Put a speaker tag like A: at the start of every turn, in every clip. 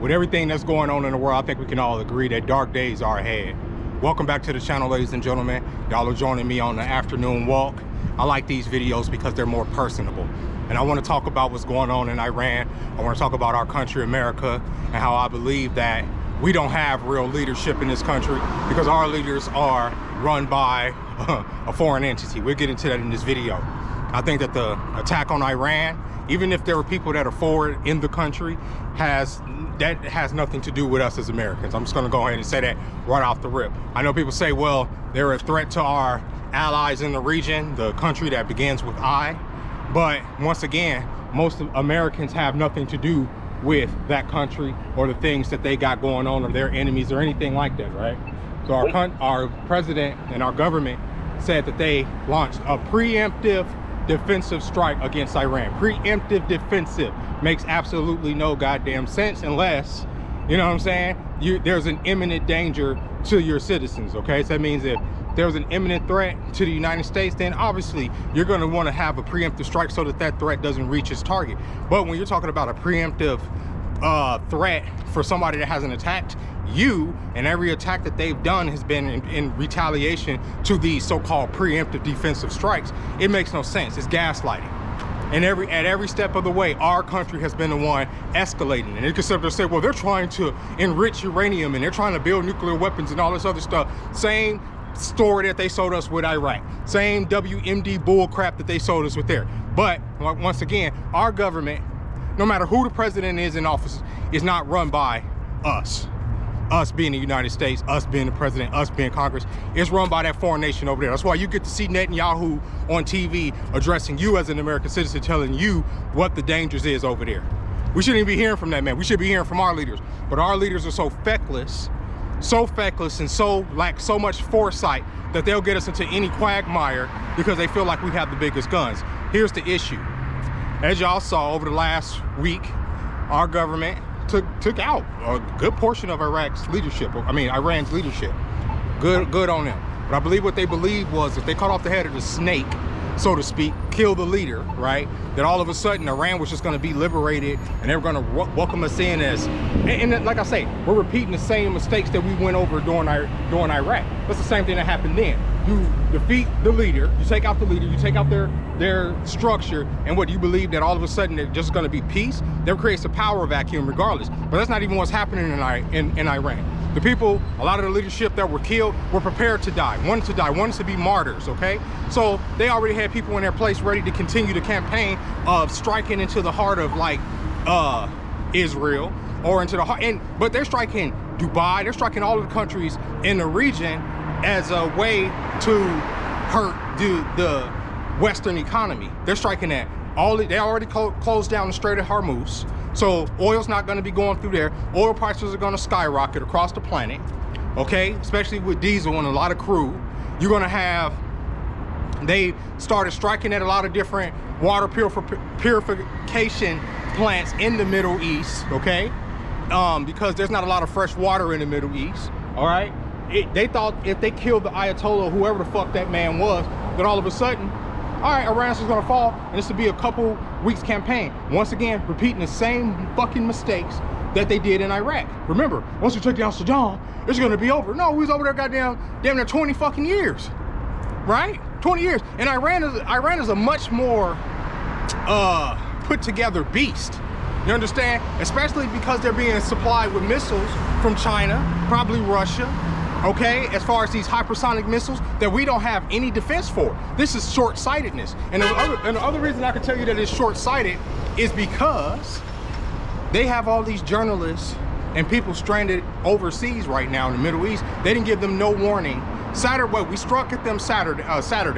A: with everything that's going on in the world, I think we can all agree that dark days are ahead. Welcome back to the channel, ladies and gentlemen. Y'all are joining me on the afternoon walk. I like these videos because they're more personable. And I want to talk about what's going on in Iran. I want to talk about our country, America, and how I believe that we don't have real leadership in this country because our leaders are run by a foreign entity. We'll get into that in this video. I think that the attack on Iran, even if there are people that are forward in the country, has nothing to do with us as Americans. I'm just going to go ahead and say that right off the rip. I know people say, well, they're a threat to our allies in the region, the country that begins with I. But once again, most Americans have nothing to do with that country or the things that they got going on or their enemies or anything like that, right? So our president and our government said that they launched a preemptive defensive strike against Iran. Preemptive defensive makes absolutely no goddamn sense unless, you know what I'm saying, there's an imminent danger to your citizens, okay? So that means if there's an imminent threat to the United States, then obviously you're going to want to have a preemptive strike so that that threat doesn't reach its target. But when you're talking about a preemptive threat for somebody that hasn't attacked you, and every attack that they've done has been in retaliation to these so-called preemptive defensive strikes, it makes no sense. It's gaslighting. And at every step of the way, our country has been the one escalating. And they can sit up there and say, well, they're trying to enrich uranium and they're trying to build nuclear weapons and all this other stuff. Same story that they sold us with Iraq. Same WMD bull crap that they sold us with there. But once again, our government, no matter who the president is in office, is not run by us. Us being the United States, us being the president, us being Congress. It's run by that foreign nation over there. That's why you get to see Netanyahu on TV addressing you as an American citizen, telling you what the dangers is over there. We shouldn't even be hearing from that man. We should be hearing from our leaders. But our leaders are so feckless and so lack so much foresight that they'll get us into any quagmire because they feel like we have the biggest guns. Here's the issue. As y'all saw over the last week, our government took out a good portion of Iran's leadership. Good on them. But I believe what they believed was if they cut off the head of the snake, so to speak, kill the leader, right? That all of a sudden Iran was just going to be liberated and they were going to welcome us in as, and like I say, we're repeating the same mistakes that we went over during Iraq. That's the same thing that happened then. You defeat the leader, you take out the leader, you take out their structure, and what, you believe that all of a sudden there's just going to be peace? That creates a power vacuum regardless. But that's not even what's happening in Iran. The people, a lot of the leadership that were killed were prepared to die, wanted to be martyrs, okay? So they already had people in their place ready to continue the campaign of striking into the heart of like Israel or into the heart, but they're striking Dubai, they're striking all of the countries in the region as a way to hurt the Western economy. They're striking at they already closed down the Strait of Hormuz. So oil's not going to be going through there. Oil prices are going to skyrocket across the planet, okay? Especially with diesel and a lot of crude. You're going to have, they started striking at a lot of different water purification plants in the Middle East, okay? Because there's not a lot of fresh water in the Middle East, all right? They thought if they killed the Ayatollah, whoever the fuck that man was, that all of a sudden, all right, Iran's just gonna fall, and this will be a couple weeks campaign. Once again, repeating the same fucking mistakes that they did in Iraq. Remember, once we took down Saddam, it's gonna be over. No, we was over there damn near 20 fucking years, right? 20 years. And Iran is a much more put together beast. You understand? Especially because they're being supplied with missiles from China, probably Russia, okay, as far as these hypersonic missiles that we don't have any defense for. This is short-sightedness. And the other reason I can tell you that it's short-sighted is because they have all these journalists and people stranded overseas right now in the Middle East. They didn't give them no warning. We struck at them Saturday,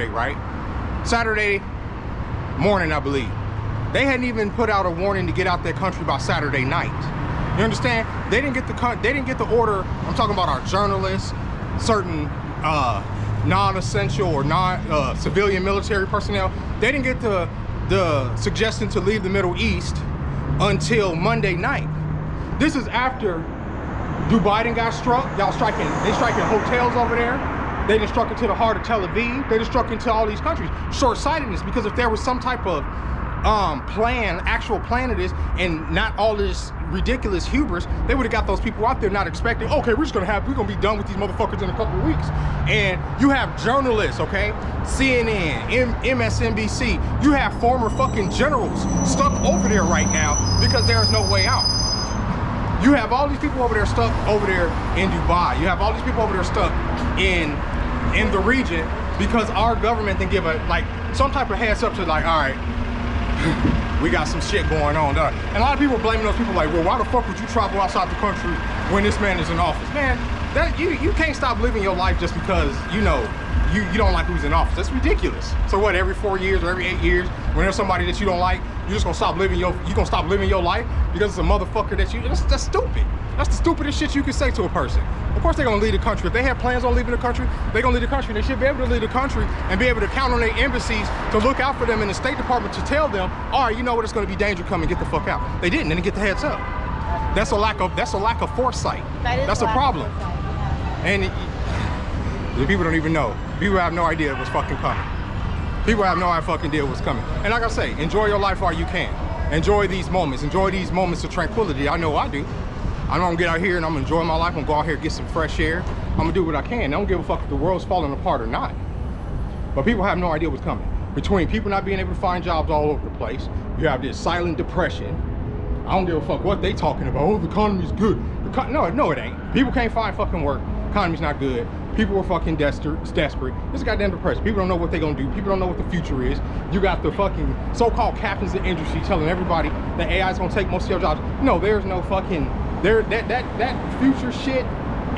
A: right? Saturday morning, I believe. They hadn't even put out a warning to get out their country by Saturday night. You understand? They didn't get the order. I'm talking about our journalists, certain non-essential or non-civilian military personnel. They didn't get the suggestion to leave the Middle East until Monday night. This is after Joe Biden got struck. They striking hotels over there. They done struck into the heart of Tel Aviv. They done struck into all these countries. Short-sightedness, because if there was some type of actual plan of this, and not all this ridiculous hubris, they would have got those people out there not expecting, okay, we're gonna be done with these motherfuckers in a couple of weeks. And you have journalists, okay, CNN, MSNBC, you have former fucking generals stuck over there right now because there is no way out. You have all these people over there stuck over there in Dubai. You have all these people over there stuck in the region because our government didn't give some type of heads up to like, all right, we got some shit going on. And a lot of people blaming those people like, well, why the fuck would you travel outside the country when this man is in office? Man, that you can't stop living your life just because you don't like who's in office. That's ridiculous. So what, every 4 years or every 8 years, when there's somebody that you don't like, you're just gonna stop living your life because it's a motherfucker that's stupid. That's the stupidest shit you can say to a person. Of course they're gonna leave the country. If they have plans on leaving the country, they're gonna leave the country. They should be able to leave the country and be able to count on their embassies to look out for them in the State Department to tell them, all right, you know what, it's gonna be danger coming, get the fuck out. They didn't get the heads up. That's a lack of foresight. That's a problem. And the people don't even know. People have no idea it was fucking coming. People have no fucking idea what's coming. And like I say, enjoy your life while you can. Enjoy these moments. Enjoy these moments of tranquility. I know I do. I'm gonna get out here and I'm gonna enjoy my life. I'm gonna go out here and get some fresh air. I'm gonna do what I can. I don't give a fuck if the world's falling apart or not. But people have no idea what's coming. Between people not being able to find jobs all over the place, you have this silent depression. I don't give a fuck what they talking about. Oh, the economy's good. No, it ain't. People can't find fucking work. Economy's not good. People are fucking desperate. It's goddamn depressed. People don't know what they're gonna do. People don't know what the future is. You got the fucking so-called captains of industry telling everybody that AI is gonna take most of your jobs. No, there's no fucking that future shit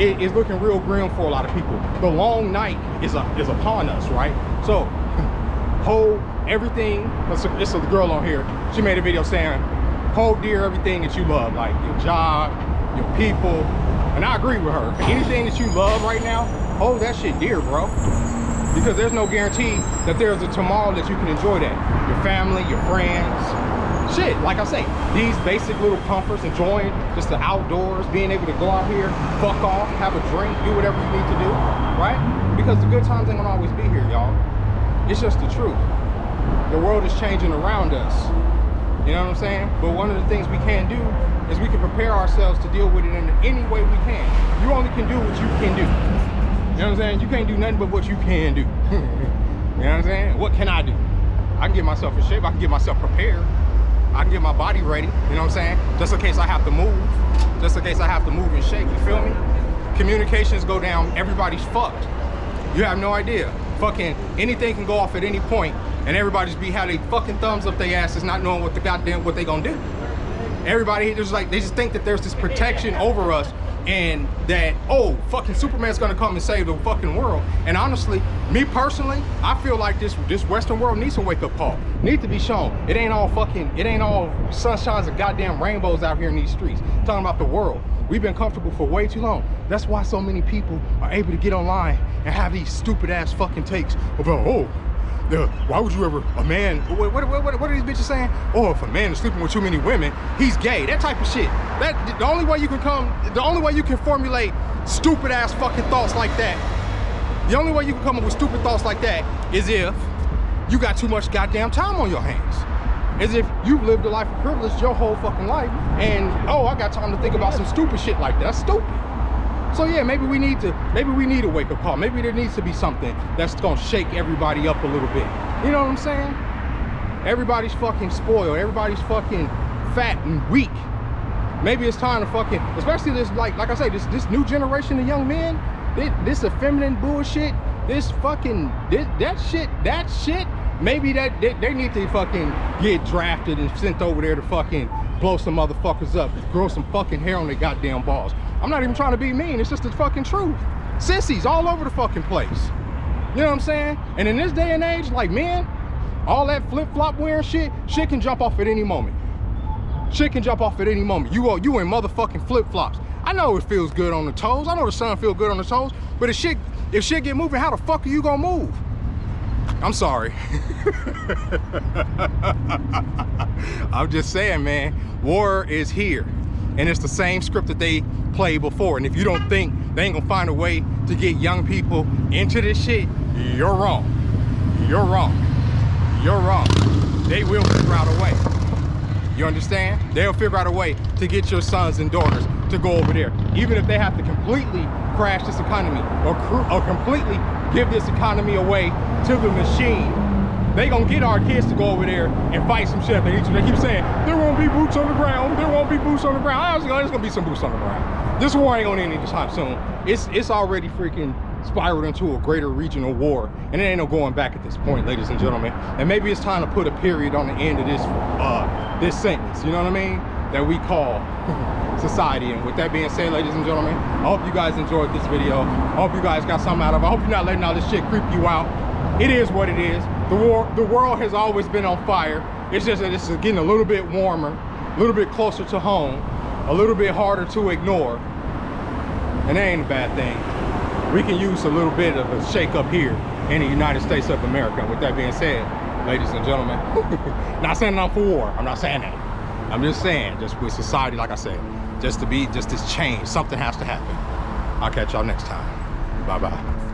A: is looking real grim for a lot of people. The long night is upon us, right? So hold everything. It's a girl on here. She made a video saying, hold dear everything that you love, like your job, your people. And I agree with her. Anything that you love right now, hold that shit dear, bro. Because there's no guarantee that there's a tomorrow that you can enjoy that. Your family, your friends, shit. Like I say, these basic little comforts, enjoying just the outdoors, being able to go out here, fuck off, have a drink, do whatever you need to do, right? Because the good times ain't gonna always be here, y'all. It's just the truth. The world is changing around us. You know what I'm saying? But one of the things we can do is we can prepare ourselves to deal with it in any way we can. You only can do what you can do. You know what I'm saying? You can't do nothing but what you can do. You know what I'm saying? What can I do? I can get myself in shape. I can get myself prepared. I can get my body ready. You know what I'm saying? Just in case I have to move. Just in case I have to move and shake. You feel me? Communications go down. Everybody's fucked. You have no idea. Fucking anything can go off at any point, and everybody just be how they fucking thumbs up their asses, not knowing what they gonna do. Everybody just like, they just think that there's this protection over us, and that, oh, fucking Superman's gonna come and save the fucking world. And honestly, me personally, I feel like this Western world needs a wake-up call. Needs to be shown. It ain't all sunshines and goddamn rainbows out here in these streets. I'm talking about the world. We've been comfortable for way too long. That's why so many people are able to get online and have these stupid ass fucking takes about, oh, why would you ever, a man, what are these bitches saying? Oh, if a man is sleeping with too many women, he's gay. That type of shit. The only way you can formulate stupid ass fucking thoughts like that, the only way you can come up with stupid thoughts like that is if you got too much goddamn time on your hands. As if you've lived a life of privilege your whole fucking life, and oh, I got time to think about some stupid shit like that. That's stupid. So yeah, maybe we need a wake-up call. Maybe there needs to be something that's gonna shake everybody up a little bit. You know what I'm saying? Everybody's fucking spoiled. Everybody's fucking fat and weak. Maybe it's time to fucking, especially this, like I say, this new generation of young men, this effeminate bullshit, this fucking, that shit, maybe that they need to fucking get drafted and sent over there to fucking blow some motherfuckers up, grow some fucking hair on their goddamn balls. I'm not even trying to be mean, it's just the fucking truth. Sissies all over the fucking place. You know what I'm saying? And in this day and age, like, man, all that flip-flop wearing shit can jump off at any moment. Shit can jump off at any moment. You in motherfucking flip-flops. I know it feels good on the toes. I know the sun feels good on the toes. But if shit get moving, how the fuck are you gonna move? I'm sorry. I'm just saying, man, war is here. And it's the same script that they played before. And if you don't think they ain't gonna find a way to get young people into this shit, you're wrong. You're wrong. You're wrong. they will figure out a way. You understand? They'll figure out a way to get your sons and daughters to go over there. Even if they have to completely crash this economy or completely give this economy away to the machine, they gonna get our kids to go over there and fight some shit. They keep saying, there won't be boots on the ground, there won't be boots on the ground. There's gonna be some boots on the ground. This war ain't gonna end anytime soon. It's already freaking spiraled into a greater regional war, and it ain't no going back at this point, ladies and gentlemen. And maybe it's time to put a period on the end of this sentence, you know what I mean, that we call society. And with that being said, ladies and gentlemen, I hope you guys enjoyed this video. I hope you guys got something out of it. I hope you're not letting all this shit creep you out. It is what it is. The world has always been on fire. It's just that it's getting a little bit warmer, a little bit closer to home, a little bit harder to ignore, and that ain't a bad thing. We can use a little bit of a shake up here in the United States of America. With that being said, ladies and gentlemen, not saying I'm for war. I'm not saying that. I'm just saying, just with society, like I said, just this change, something has to happen. I'll catch y'all next time. Bye-bye.